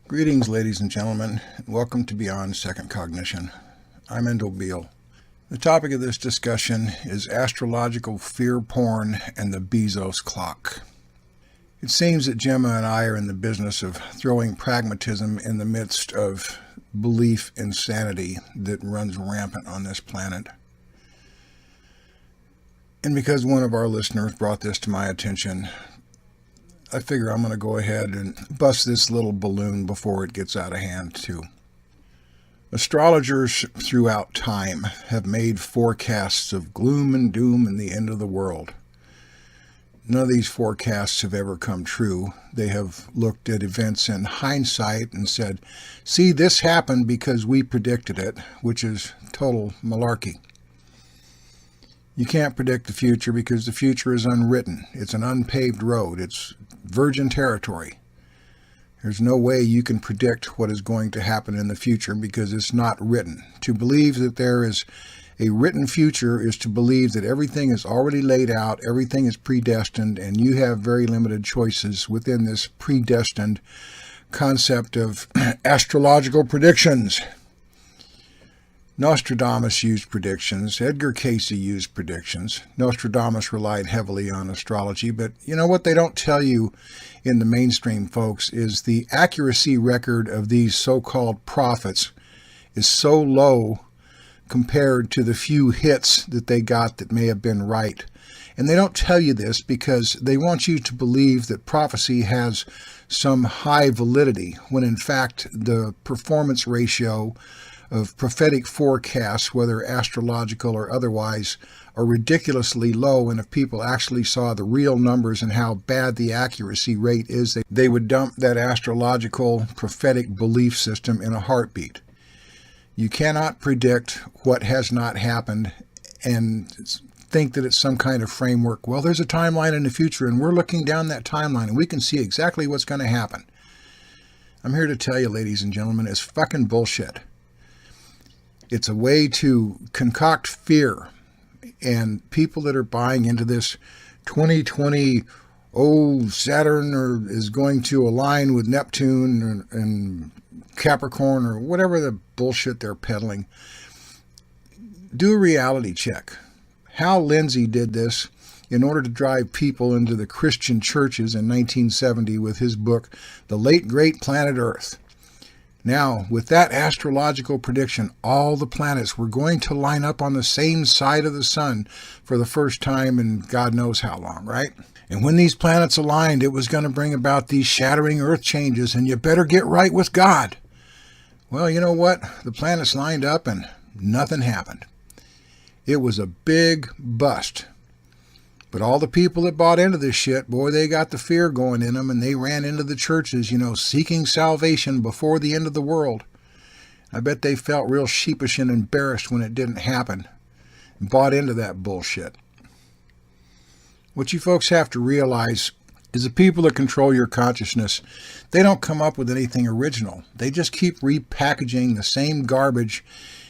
Greetings, ladies and gentlemen, and welcome to Beyond Second Cognition. I'm Beall. The topic of this discussion is astrological fear porn and the Bezos clock. It seems that Gemma and I are in the business of throwing pragmatism in the midst of belief insanity that runs rampant on this planet. And because one of our listeners brought this to my attention, I figure I'm going to go ahead and bust this little balloon before it gets out of hand, too. Astrologers throughout time have made forecasts of gloom and doom and the end of the world. None of these forecasts have ever come true. They have looked at events in hindsight and said, see, this happened because we predicted it, which is total malarkey. You can't predict the future because the future is unwritten. It's an unpaved road. It's virgin territory. There's no way you can predict what is going to happen in the future because it's not written. To believe that there is a written future is to believe that everything is already laid out, everything is predestined, and you have very limited choices within this predestined concept of astrological predictions. Nostradamus used predictions. Edgar Cayce used predictions. Nostradamus relied heavily on astrology, but you know what they don't tell you in the mainstream, folks, is the accuracy record of these so-called prophets is so low compared to the few hits that they got that may have been right. And they don't tell you this because they want you to believe that prophecy has some high validity, when in fact the performance ratio of prophetic forecasts, whether astrological or otherwise, are ridiculously low. And if people actually saw the real numbers and how bad the accuracy rate is, they would dump that astrological prophetic belief system in a heartbeat. You cannot predict what has not happened and think that it's some kind of framework. Well, there's a timeline in the future and we're looking down that timeline and we can see exactly what's going to happen. I'm here to tell you, ladies and gentlemen, it's fucking bullshit. It's a way to concoct fear, and people that are buying into this 2020, Saturn is going to align with Neptune and Capricorn or whatever the bullshit they're peddling. Do a reality check. Hal Lindsey did this in order to drive people into the Christian churches in 1970 with his book, The Late Great Planet Earth. Now, with that astrological prediction, all the planets were going to line up on the same side of the sun for the first time in God knows how long, right? And when these planets aligned, it was going to bring about these shattering earth changes, and you better get right with God. Well, you know what? The planets lined up and nothing happened. It was a big bust. But all the people that bought into this shit, boy, they got the fear going in them, and they ran into the churches, seeking salvation before the end of the world. I bet they felt real sheepish and embarrassed when it didn't happen, and bought into that bullshit. What you folks have to realize is the people that control your consciousness, they don't come up with anything original. They just keep repackaging the same garbage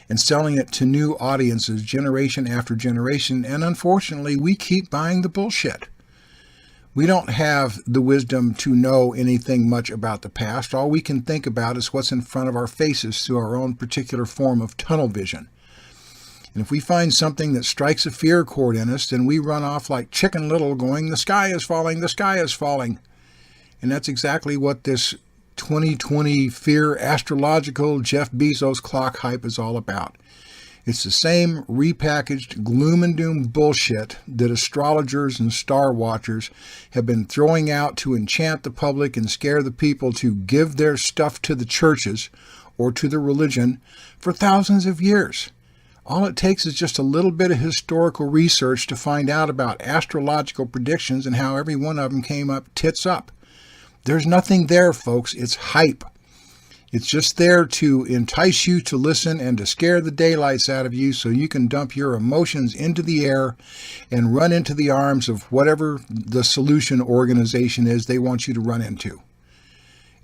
and selling it to new audiences generation after generation, and unfortunately, we keep buying the bullshit. We don't have the wisdom to know anything much about the past. All we can think about is what's in front of our faces through our own particular form of tunnel vision. And if we find something that strikes a fear chord in us, then we run off like Chicken Little going, the sky is falling, the sky is falling. And that's exactly what this 2020 fear astrological Jeff Bezos clock hype is all about. It's the same repackaged gloom and doom bullshit that astrologers and star watchers have been throwing out to enchant the public and scare the people to give their stuff to the churches or to the religion for thousands of years. All it takes is just a little bit of historical research to find out about astrological predictions and how every one of them came up tits up. There's nothing there, folks. It's hype. It's just there to entice you to listen and to scare the daylights out of you so you can dump your emotions into the air and run into the arms of whatever the solution organization is they want you to run into.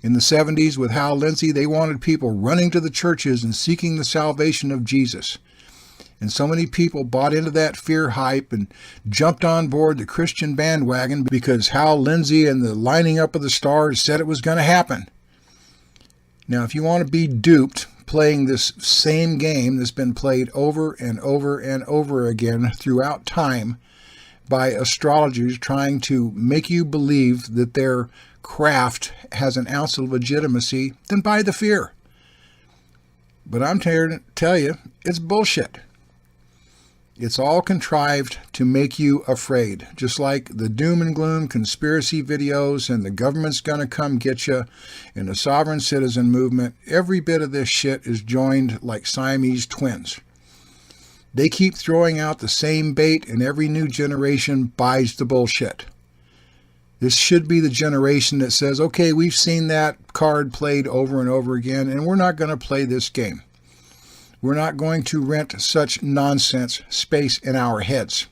In the 70s with Hal Lindsey, they wanted people running to the churches and seeking the salvation of Jesus. And so many people bought into that fear hype and jumped on board the Christian bandwagon because Hal Lindsey and the lining up of the stars said it was going to happen. Now, if you want to be duped playing this same game that's been played over and over and over again throughout time by astrologers trying to make you believe that their craft has an ounce of legitimacy, then buy the fear. But I'm here to tell you, it's bullshit. It's all contrived to make you afraid, just like the doom and gloom conspiracy videos and the government's going to come get you and the sovereign citizen movement. Every bit of this shit is joined like Siamese twins. They keep throwing out the same bait, and every new generation buys the bullshit. This should be the generation that says, okay, we've seen that card played over and over again, and we're not going to play this game. We're not going to rent such nonsense space in our heads.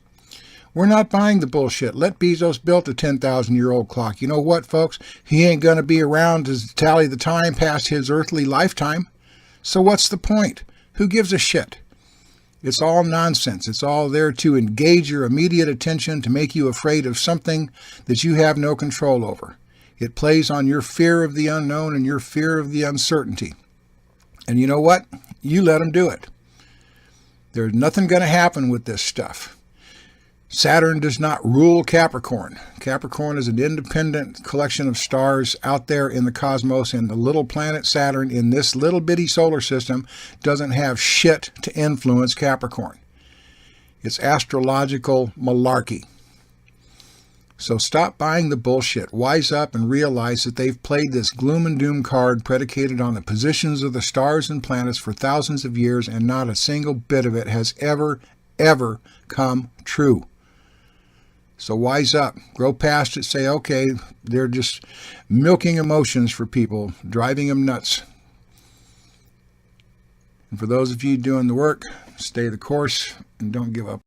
We're not buying the bullshit. Let Bezos build a 10,000-year-old clock. You know what, folks? He ain't going to be around to tally the time past his earthly lifetime. So what's the point? Who gives a shit? It's all nonsense. It's all there to engage your immediate attention, to make you afraid of something that you have no control over. It plays on your fear of the unknown and your fear of the uncertainty. And you know what? You let them do it. There's nothing going to happen with this stuff. Saturn does not rule Capricorn. Capricorn is an independent collection of stars out there in the cosmos, and the little planet Saturn in this little bitty solar system doesn't have shit to influence Capricorn. It's astrological malarkey. So stop buying the bullshit. Wise up and realize that they've played this gloom and doom card predicated on the positions of the stars and planets for thousands of years, and not a single bit of it has ever come true. So wise up. Grow past it. Say, okay, they're just milking emotions for people, driving them nuts. And for those of you doing the work, stay the course and don't give up.